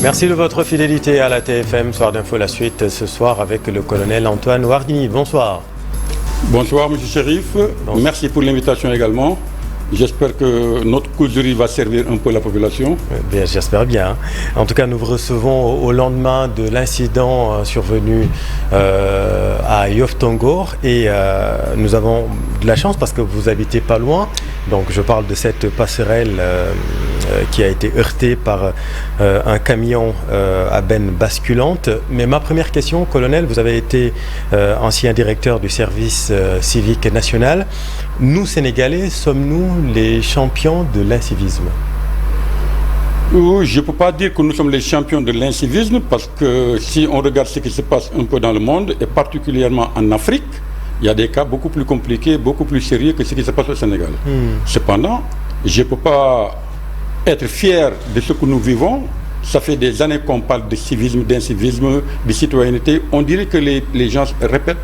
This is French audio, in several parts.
Merci de votre fidélité à la TFM. Soir d'info, la suite ce soir avec le colonel Antoine Wardini. Bonsoir. Bonsoir, M. Chérif. Bonsoir. Merci pour l'invitation également. J'espère que notre causerie va servir un peu la population. Bien, j'espère bien. En tout cas, nous vous recevons au lendemain de l'incident survenu à Yoff Tongor et nous avons de la chance parce que vous habitez pas loin. Donc, je parle de cette passerelle qui a été heurtée par un camion à benne basculante. Mais ma première question, colonel, vous avez été ancien directeur du service civique national. Nous, Sénégalais, sommes-nous les champions de l'incivisme? Je ne peux pas dire que nous sommes les champions de l'incivisme parce que si on regarde ce qui se passe un peu dans le monde et particulièrement en Afrique, il y a des cas beaucoup plus compliqués, beaucoup plus sérieux que ce qui se passe au Sénégal. Cependant, je ne peux pas être fier de ce que nous vivons. Ça fait des années qu'on parle de civisme, d'incivisme, de citoyenneté. On dirait que les gens répètent,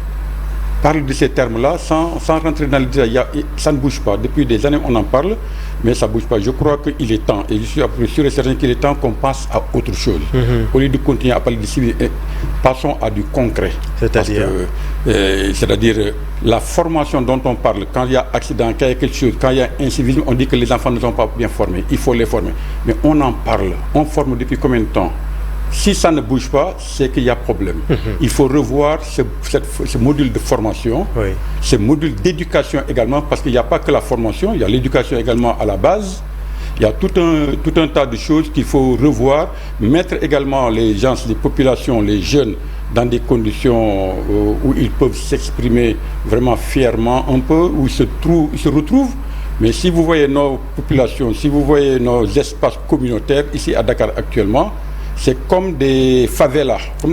parlent de ces termes-là sans rentrer dans le détail. Ça ne bouge pas. Depuis des années, on en parle, mais ça ne bouge pas. Je crois qu'il est temps, et je suis sûr et certain qu'il est temps qu'on passe à autre chose. Au lieu de continuer à parler de civisme, passons à du concret. C'est-à-dire la formation dont on parle, quand il y a accident, quand il y a quelque chose, quand il y a incivisme, on dit que les enfants ne sont pas bien formés. Il faut les former. Mais on en parle. On forme depuis combien de temps? Si ça ne bouge pas, c'est qu'il y a problème. Il faut revoir ce module de formation, ce module d'éducation également, parce qu'il n'y a pas que la formation, il y a l'éducation également à la base. Il y a tout un tas de choses qu'il faut revoir, mettre également les gens, les populations, les jeunes, dans des conditions où ils peuvent s'exprimer vraiment fièrement un peu, où ils se retrouvent. Mais si vous voyez nos populations, si vous voyez nos espaces communautaires ici à Dakar actuellement, c'est comme des favelas, au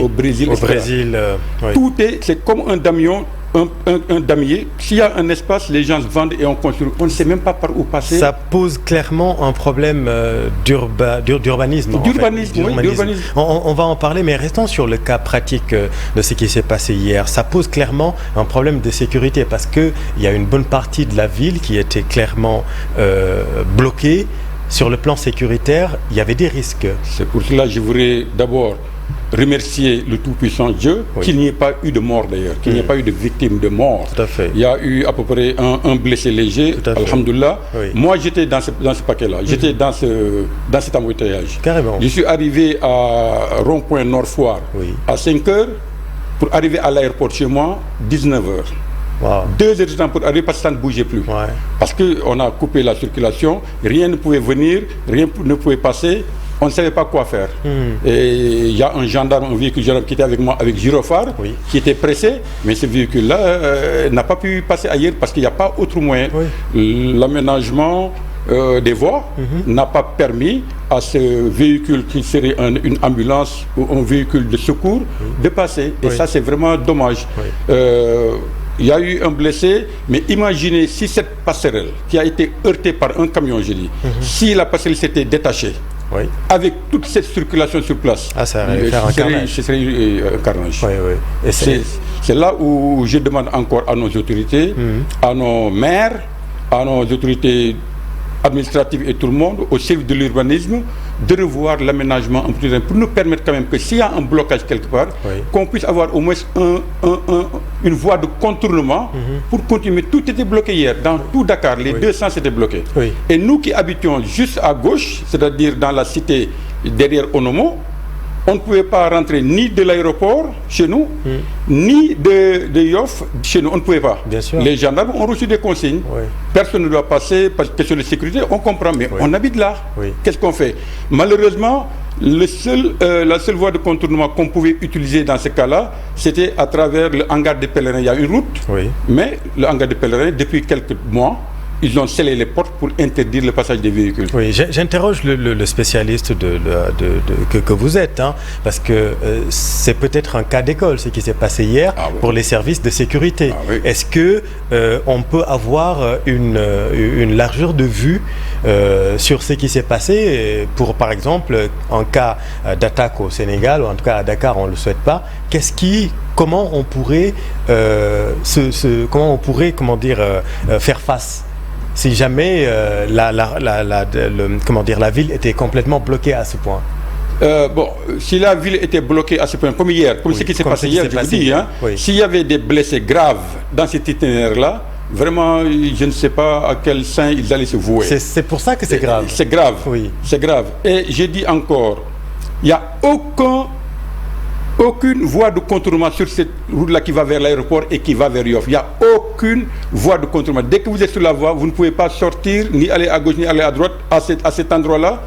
Brésil. Au Brésil, tout c'est comme un damier. S'il y a un espace, les gens vendent et on construit. On ne sait même pas par où passer. Ça pose clairement un problème d'urbanisme. D'urbanisme. On va en parler, mais restons sur le cas pratique de ce qui s'est passé hier. Ça pose clairement un problème de sécurité parce qu'il y a une bonne partie de la ville qui était clairement bloquée. Sur le plan sécuritaire, il y avait des risques. C'est pour cela que je voudrais d'abord remercier le Tout-Puissant Dieu, qu'il n'y ait pas eu de mort d'ailleurs, qu'il n'y ait pas eu de victimes de mort. Tout à fait. Il y a eu à peu près un blessé léger, alhamdoulilah. Moi j'étais dans ce paquet-là, j'étais dans cet embouteillage. Carrément. Je suis arrivé à Rond-Point Nord-Foire à 5 h pour arriver à l'aéroport chez moi, 19 h. Wow. 2 heures de temps pour arriver parce que ça ne bougeait plus. Parce qu'on a coupé la circulation, rien ne pouvait venir, rien ne pouvait passer, on ne savait pas quoi faire. Et il y a un gendarme, un véhicule gendarme qui était avec moi, avec gyrophare, qui était pressé, mais ce véhicule-là n'a pas pu passer ailleurs parce qu'il n'y a pas autre moyen. L'aménagement des voies n'a pas permis à ce véhicule qui serait une ambulance ou un véhicule de secours de passer. Et ça, c'est vraiment dommage. Il y a eu un blessé, mais imaginez si cette passerelle qui a été heurtée par un camion, je dis, si la passerelle s'était détachée, avec toute cette circulation sur place, ça aurait fait un carnage. Ce serait un carnage. C'est là où je demande encore à nos autorités, à nos maires, à nos autorités administratives et tout le monde, au service de l'urbanisme, de revoir l'aménagement pour nous permettre quand même que s'il y a un blocage quelque part, qu'on puisse avoir au moins une voie de contournement pour continuer. Tout était bloqué hier, dans tout Dakar, les deux sens étaient bloqués. Et nous qui habitions juste à gauche, c'est-à-dire dans la cité derrière Onomo, on ne pouvait pas rentrer ni de l'aéroport chez nous, ni de Yoff chez nous. On ne pouvait pas. Bien sûr. Les gendarmes ont reçu des consignes. Personne ne doit passer parce que question de sécurité, on comprend. Mais on habite là. Qu'est-ce qu'on fait? Malheureusement, la seule voie de contournement qu'on pouvait utiliser dans ce cas-là, c'était à travers le hangar des pèlerins. Il y a une route, mais le hangar des pèlerins, depuis quelques mois, ils ont scellé les portes pour interdire le passage des véhicules. J'interroge le spécialiste que vous êtes, parce que c'est peut-être un cas d'école, ce qui s'est passé hier pour les services de sécurité. Est-ce qu'on peut avoir une largeur de vue sur ce qui s'est passé pour, par exemple, en cas d'attaque au Sénégal, ou en tout cas à Dakar, on ne le souhaite pas, comment on pourrait faire face si jamais la ville était complètement bloquée à ce point? Bon, si la ville était bloquée à ce point, comme hier, comme ce qui s'est passé hier, je vous dis, s'il y avait des blessés graves dans cet itinéraire-là, vraiment, je ne sais pas à quel sein ils allaient se vouer. C'est pour ça que c'est grave. C'est grave. Oui. C'est grave. Et je dis encore, il n'y a aucune voie de contournement sur cette route-là qui va vers l'aéroport et qui va vers Yoff. Il n'y a aucune voie de contournement. Dès que vous êtes sur la voie, vous ne pouvez pas sortir, ni aller à gauche, ni aller à droite. À cet endroit-là,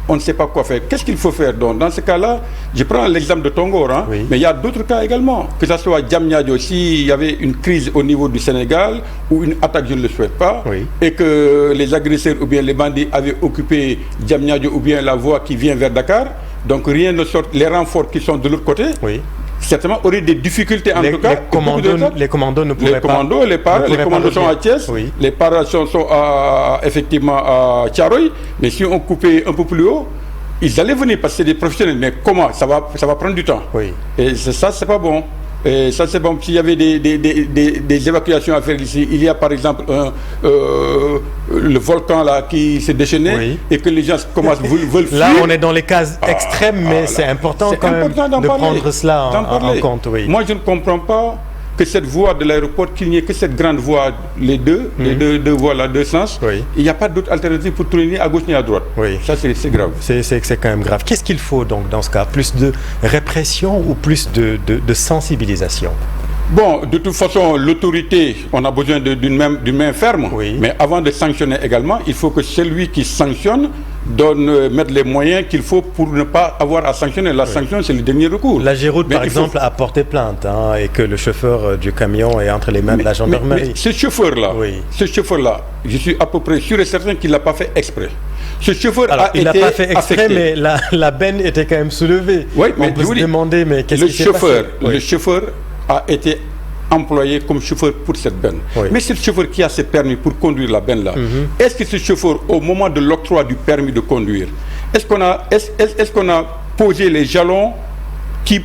on ne sait pas quoi faire. Qu'est-ce qu'il faut faire donc? Dans ce cas-là, je prends l'exemple de Tongor, mais il y a d'autres cas également. Que ce soit Diamniadio, s'il y avait une crise au niveau du Sénégal, ou une attaque, je ne le souhaite pas, et que les agresseurs ou bien les bandits avaient occupé Diamniadio ou bien la voie qui vient vers Dakar, donc rien ne sort, les renforts qui sont de l'autre côté, certainement auraient des difficultés en tout cas. Les commandos ne pourraient pas. Les commandos sont à Thiès, les paras sont effectivement à Thiaroye, mais si on coupait un peu plus haut, ils allaient venir parce que c'est des professionnels. Mais comment? Ça va prendre du temps. Et ça, c'est pas bon. Et ça, c'est bon. S'il y avait des évacuations à faire ici, il y a par exemple le volcan là qui s'est déchaîné et que les gens veulent fuir. Là, on est dans les cas extrêmes, mais c'est important quand même de prendre cela en compte. Moi, je ne comprends pas que cette voie de l'aéroport, qu'il n'y ait que cette grande voie, les deux voies là, deux sens. Il n'y a pas d'autre alternative pour tourner ni à gauche ni à droite. Ça, c'est grave. C'est quand même grave. Qu'est-ce qu'il faut donc dans ce cas? Plus de répression ou plus de sensibilisation? Bon, de toute façon, l'autorité, on a besoin d'une main ferme. Mais avant de sanctionner également, il faut que celui qui sanctionne mettre les moyens qu'il faut pour ne pas avoir à sanctionner. La sanction, c'est le dernier recours. La Géroute, par exemple, a porté plainte et que le chauffeur du camion est entre les mains de la gendarmerie. Mais ce chauffeur-là, je suis à peu près sûr et certain qu'il ne l'a pas fait exprès. Ce chauffeur il n'a pas fait exprès, mais la benne était quand même soulevée. On peut se demander, mais qu'est-ce qui s'est passé? Le chauffeur a été employé comme chauffeur pour cette benne. Mais c'est le chauffeur qui a ce permis pour conduire la benne là. Est-ce que ce chauffeur, au moment de l'octroi du permis de conduire, est-ce qu'on a posé les jalons qui,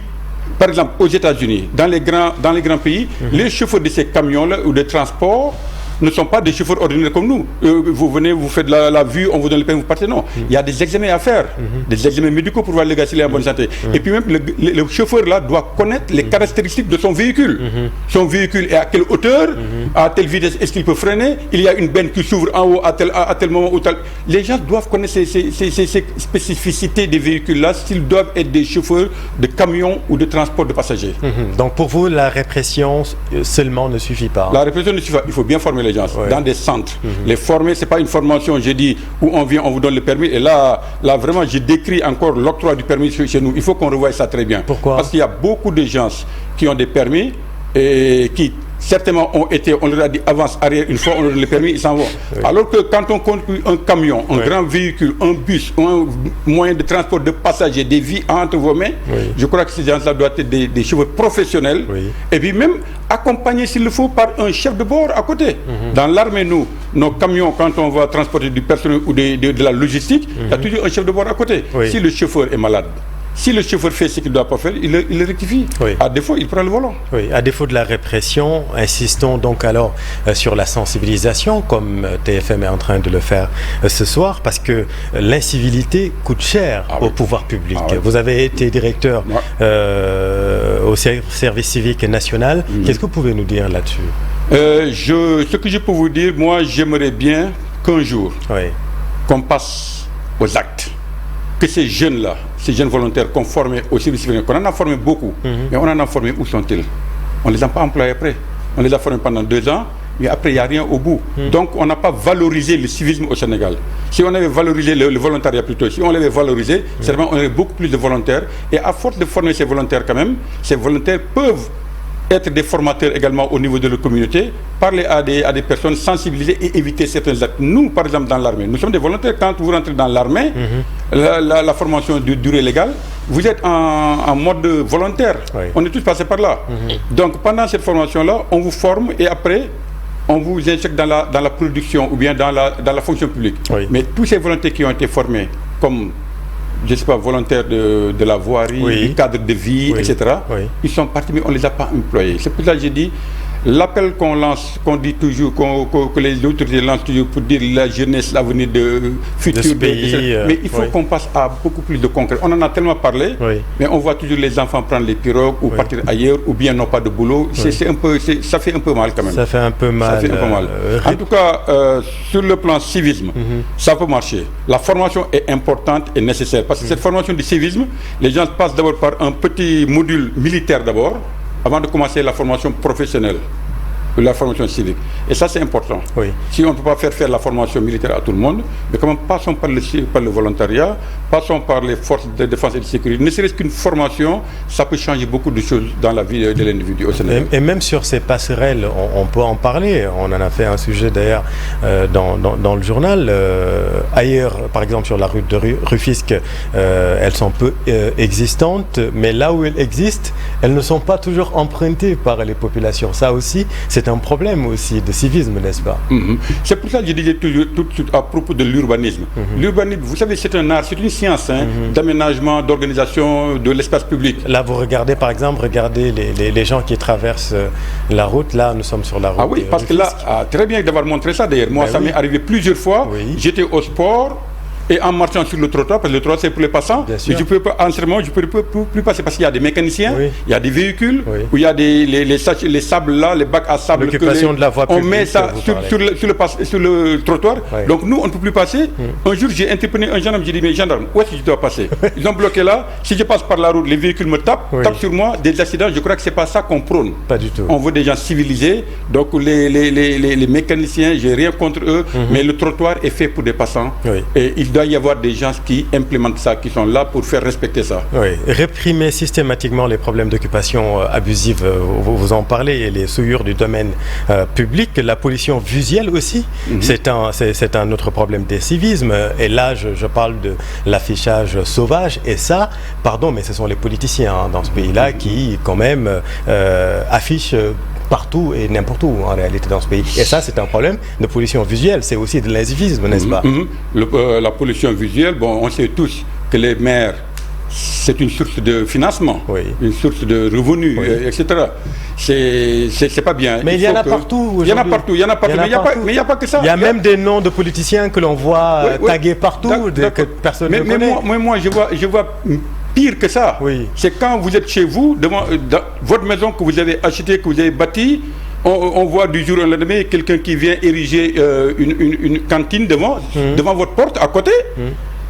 par exemple, aux États-Unis, dans les grands pays, les chauffeurs de ces camions-là ou de transport ne sont pas des chauffeurs ordinaires comme nous. Vous venez, vous faites la vue, on vous donne le permis, vous partez. Non. Il y a des examens à faire, des examens médicaux pour voir le gars s'il est en bonne santé. Et puis même, le chauffeur-là doit connaître les caractéristiques de son véhicule. Son véhicule est à quelle hauteur, à telle vitesse, est-ce qu'il peut freiner? Il y a une benne qui s'ouvre en haut à tel moment ou tel. Les gens doivent connaître ces spécificités des véhicules-là s'ils doivent être des chauffeurs de camions ou de transport de passagers. Donc pour vous, la répression seulement ne suffit pas? La répression ne suffit pas. Il faut bien former les gens dans des centres. Les former, c'est pas une formation, j'ai dit, où on vient, on vous donne le permis. Et là vraiment, je décris encore l'octroi du permis chez nous. Il faut qu'on revoie ça très bien. Pourquoi? Parce qu'il y a beaucoup de gens qui ont des permis et qui certainement on leur a dit avance, arrière, une fois on leur donne le permis, ils s'en vont. Alors que quand on conduit un camion, un grand véhicule, un bus, un moyen de transport de passagers, des vies entre vos mains, je crois que ces gens-là doivent être des chauffeurs professionnels et puis même accompagnés s'il le faut par un chef de bord à côté. Dans l'armée, nos camions, quand on va transporter du personnel ou de la logistique, il y a toujours un chef de bord à côté. Si le chauffeur est malade, si le chauffeur fait ce qu'il ne doit pas faire, il le rectifie. À défaut, il prend le volant. À défaut de la répression, insistons donc alors sur la sensibilisation, comme TFM est en train de le faire ce soir, parce que l'incivilité coûte cher au pouvoir public. Vous avez été directeur au service civique national. Qu'est-ce que vous pouvez nous dire là-dessus? Ce que je peux vous dire, moi, j'aimerais bien qu'un jour, qu'on passe aux actes. Que ces jeunes-là, ces jeunes volontaires qu'on formait au service civique, qu'on en a formé beaucoup, mais on en a formé, où sont-ils? On ne les a pas employés après. On les a formés pendant 2 ans, mais après, il n'y a rien au bout. Donc, on n'a pas valorisé le civisme au Sénégal. Si on avait valorisé le volontariat plutôt, si on l'avait valorisé, certainement, on aurait beaucoup plus de volontaires. Et à force de former ces volontaires quand même, ces volontaires peuvent être des formateurs également au niveau de la communauté, parler à des personnes, sensibiliser et éviter certains actes. Nous, par exemple, dans l'armée, nous sommes des volontaires. Quand vous rentrez dans l'armée, la formation de durée légale, vous êtes en mode volontaire. On est tous passés par là. Donc, pendant cette formation-là, on vous forme et après, on vous injecte dans la production ou bien dans la fonction publique. Mais tous ces volontaires qui ont été formés comme, je ne sais pas, volontaires de la voirie, du cadre de vie, etc., ils sont partis, mais on ne les a pas employés. C'est pour ça que j'ai dit, L'appel qu'on lance, qu'on dit toujours, que les autorités lancent toujours pour dire la jeunesse, l'avenir futur de ce pays. Mais il faut qu'on passe à beaucoup plus de concret. On en a tellement parlé, mais on voit toujours les enfants prendre les pirogues ou partir ailleurs, ou bien n'ont pas de boulot. Ça fait un peu mal quand même. Ça fait un peu mal. Ça fait un peu mal. En tout cas, sur le plan civisme, ça peut marcher. La formation est importante et nécessaire. Parce que cette formation du civisme, les gens passent d'abord par un petit module militaire d'abord, avant de commencer la formation professionnelle, la formation civique. Et ça, c'est important. Si on ne peut pas faire la formation militaire à tout le monde, mais quand même, passons par le volontariat, passons par les forces de défense et de sécurité. Ne serait-ce qu'une formation, ça peut changer beaucoup de choses dans la vie de l'individu au Sénégal. Et même sur ces passerelles, on peut en parler. On en a fait un sujet d'ailleurs dans le journal. Ailleurs, par exemple sur la route de Rufisque, elles sont peu existantes, mais là où elles existent, elles ne sont pas toujours empruntées par les populations. Ça aussi, c'est un problème aussi de civisme, n'est-ce pas? C'est pour ça que je disais toujours tout de suite à propos de l'urbanisme. L'urbanisme, vous savez, c'est un art, c'est une science d'aménagement, d'organisation de l'espace public. Là, vous regardez, par exemple, les gens qui traversent la route. Là, nous sommes sur la route. Ah oui, parce que là, très bien d'avoir montré ça d'ailleurs. Moi, ça m'est arrivé plusieurs fois. J'étais au sport. Et en marchant sur le trottoir, parce que le trottoir c'est pour les passants, mais je ne peux pas, en ce moment, je ne peux plus passer parce qu'il y a des mécaniciens, il y a des véhicules, où il y a les sables là, les bacs à sable. L'occupation de la voie publique. On met ça sur le trottoir. Donc nous, on ne peut plus passer. Un jour, j'ai interpellé un gendarme, j'ai dit, mais gendarme, où est-ce que je dois passer? Ils ont bloqué là. Si je passe par la route, les véhicules me tapent sur moi, des accidents. Je crois que ce n'est pas ça qu'on prône. Pas du tout. On veut des gens civilisés. Donc les mécaniciens, je n'ai rien contre eux, mais le trottoir est fait pour des passants. Et il doit y avoir des gens qui implémentent ça, qui sont là pour faire respecter ça. Réprimer systématiquement les problèmes d'occupation abusive, vous en parlez, et les souillures du domaine public, la pollution visuelle aussi, c'est un autre problème des civismes. Et là, je parle de l'affichage sauvage, et ça, pardon, mais ce sont les politiciens dans ce pays-là qui, quand même, affichent partout et n'importe où en réalité dans ce pays. Et ça, c'est un problème de pollution visuelle, c'est aussi de l'incivisme, n'est-ce pas? La pollution visuelle, bon, on sait tous que les maires, c'est une source de financement, une source de revenus, etc. C'est pas bien. Mais il y en a partout. Il y en a partout, mais il n'y a pas que ça. Il y a même des noms de politiciens que l'on voit tagués partout, que personne ne connaît. Mais moi, je vois pire que ça. C'est quand vous êtes chez vous, devant votre maison que vous avez achetée, que vous avez bâtie, on voit du jour au lendemain quelqu'un qui vient ériger une cantine devant votre porte à côté,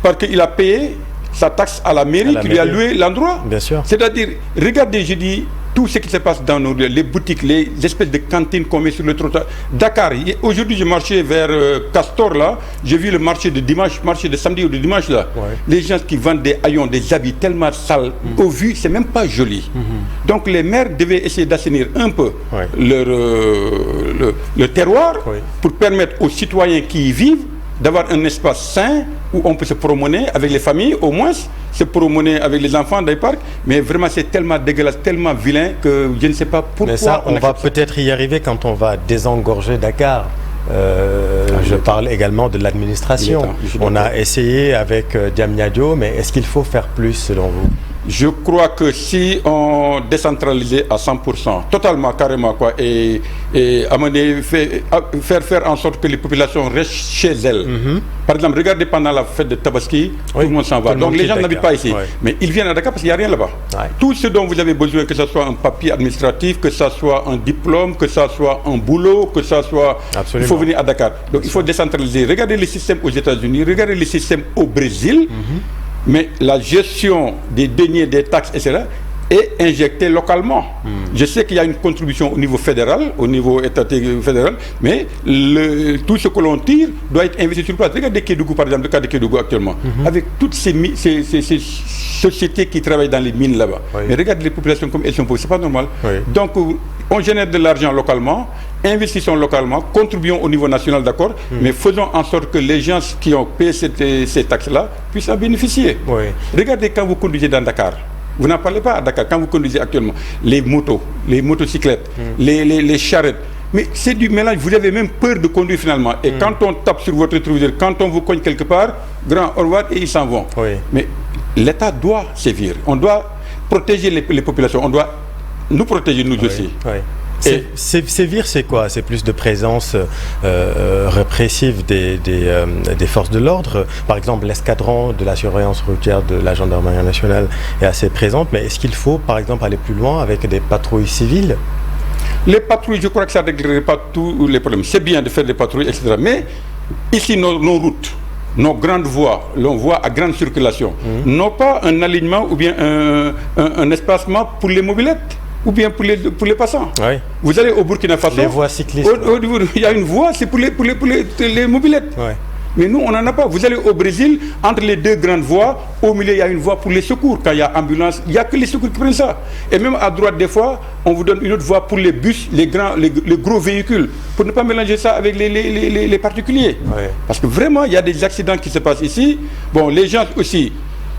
parce qu'il a payé sa taxe à la mairie qui lui a loué l'endroit. Bien sûr. C'est-à-dire, regardez, je dis, tout ce qui se passe dans les boutiques, les espèces de cantines qu'on met sur le trottoir. Dakar, aujourd'hui je marchais vers Castor là, j'ai vu le marché de dimanche, marché de samedi ou de dimanche là. Les gens qui vendent des haillons, des habits tellement sales, au vu, c'est même pas joli. Donc les maires devaient essayer d'assainir un peu le terroir pour permettre aux citoyens qui y vivent d'avoir un espace sain où on peut se promener avec les familles, au moins se promener avec les enfants dans les parcs, mais vraiment c'est tellement dégueulasse, tellement vilain que je ne sais pas pourquoi. Mais ça, on va peut-être y arriver quand on va désengorger Dakar. Je parle également de l'administration. On a essayé avec Diamniadio, mais est-ce qu'il faut faire plus selon vous? Je crois que si on décentralisait à 100%, totalement, carrément, quoi, et amener, faire en sorte que les populations restent chez elles. Par exemple, regardez pendant la fête de Tabaski, tout le monde s'en va. Donc les gens n'habitent pas ici. Mais ils viennent à Dakar parce qu'il n'y a rien là-bas. Tout ce dont vous avez besoin, que ce soit un papier administratif, que ce soit un diplôme, que ce soit un boulot, que ce soit... Il faut venir à Dakar. Donc il faut décentraliser. Regardez les systèmes aux États-Unis, regardez les systèmes au Brésil. Mais la gestion des deniers, des taxes, etc., est injectée localement. Je sais qu'il y a une contribution au niveau fédéral, au niveau étatique fédéral, mais tout ce que l'on tire doit être investi sur place. Regardez Kédougou, par exemple, le cas de Kédougou actuellement, avec toutes ces sociétés qui travaillent dans les mines là-bas. Mais regardez les populations comme elles sont pauvres, c'est pas normal. Donc, on génère de l'argent localement, investissons localement, contribuons au niveau national, d'accord, mais faisons en sorte que les gens qui ont payé ces taxes-là puissent en bénéficier. Regardez quand vous conduisez dans Dakar. Vous n'en parlez pas à Dakar, quand vous conduisez actuellement, les motos, les motocyclettes, les charrettes. Mais c'est du mélange, vous avez même peur de conduire finalement. Et quand on tape sur votre rétroviseur, quand on vous cogne quelque part, grand au revoir et ils s'en vont. Mais l'État doit sévir. On doit protéger les populations, on doit nous protéger nous aussi. Sévir, c'est quoi? C'est plus de présence répressive des forces de l'ordre. Par exemple, l'escadron de la surveillance routière de la gendarmerie nationale est assez présente, mais est-ce qu'il faut, par exemple, aller plus loin avec des patrouilles civiles? Les patrouilles, je crois que ça ne réglerait pas tous les problèmes. C'est bien de faire des patrouilles, etc. Mais ici, nos routes, nos grandes voies, l'on voit à grande circulation, n'ont pas un alignement ou bien un espacement pour les mobylettes ou bien pour les passants. Oui. Vous allez au Burkina Faso, les voies cyclistes. Il y a une voie, c'est pour les mobylettes. Oui. Mais nous, on n'en a pas. Vous allez au Brésil, entre les deux grandes voies, au milieu, il y a une voie pour les secours. Quand il y a ambulance, il n'y a que les secours qui prennent ça. Et même à droite, des fois, on vous donne une autre voie pour les bus, les gros véhicules, pour ne pas mélanger ça avec les particuliers. Oui. Parce que vraiment, il y a des accidents qui se passent ici. Bon, les gens aussi,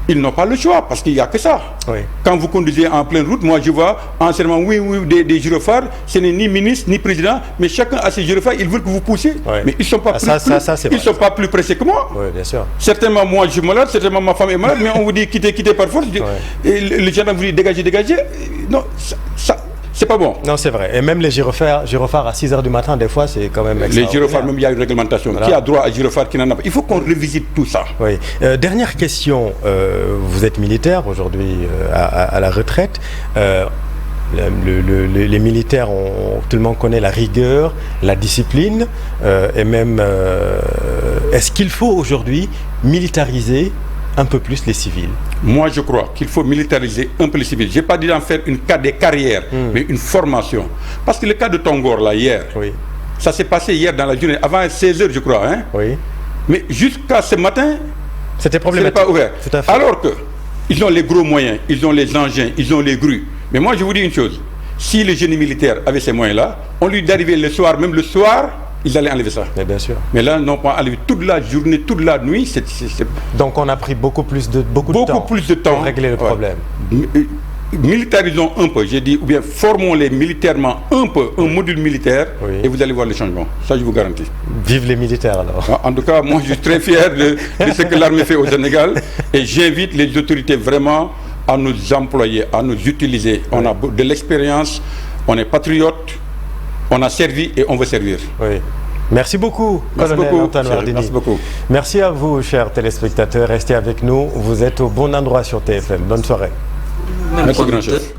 ils n'ont pas le choix, parce qu'il n'y a que ça. Oui. Quand vous conduisez en pleine route, moi je vois entièrement des gyrophares, ce n'est ni ministre, ni président, mais chacun a ses gyrophares, ils veulent que vous poussiez. Oui. Mais ils ne sont pas sont pas plus pressés que moi. Oui, bien sûr. Certainement, moi je suis malade, certainement ma femme est malade, mais on vous dit quittez par force. Oui. Et les gens vous disent dégagez. Non, ça c'est pas bon. Non, c'est vrai. Et même les gyrophares à 6 h du matin, des fois, c'est quand même les gyrophares, même il y a une réglementation. Voilà. Qui a droit à gyrophare, qui n'en a pas. Il faut qu'on revisite tout ça. Oui. Dernière question. Vous êtes militaire aujourd'hui à la retraite. Les militaires, tout le monde connaît la rigueur, la discipline, et même est-ce qu'il faut aujourd'hui militariser un peu plus les civils? Moi, je crois qu'il faut militariser un peu les civils. Je n'ai pas dit d'en faire des carrières, mais une formation. Parce que le cas de Tongor, là, hier, oui. Ça s'est passé hier dans la journée, avant 16 h, je crois. Hein? Oui. Mais jusqu'à ce matin, c'était problématique. Pas ouvert. Tout à fait. Alors qu'ils ont les gros moyens, ils ont les engins, ils ont les grues. Mais moi, je vous dis une chose. Si le génie militaire avait ces moyens-là, on lui d'arriver le soir, même le soir, ils allaient enlever ça. Mais bien sûr. Mais là, non pas enlever toute la journée, toute la nuit. Donc on a pris beaucoup plus de temps pour régler le problème. Militarisons un peu, j'ai dit, ou bien formons-les militairement un peu, un module militaire, oui. Et vous allez voir le changement. Ça, je vous garantis. Vive les militaires alors. En tout cas, moi, je suis très fier de ce que l'armée fait au Sénégal. Et j'invite les autorités vraiment à nous employer, à nous utiliser. Oui. On a de l'expérience, on est patriote, on a servi et on veut servir. Oui. Merci beaucoup, colonel Antoine Wardini. Merci beaucoup. Merci à vous, chers téléspectateurs. Restez avec nous. Vous êtes au bon endroit sur TFM. Bonne soirée. Merci, grand chef.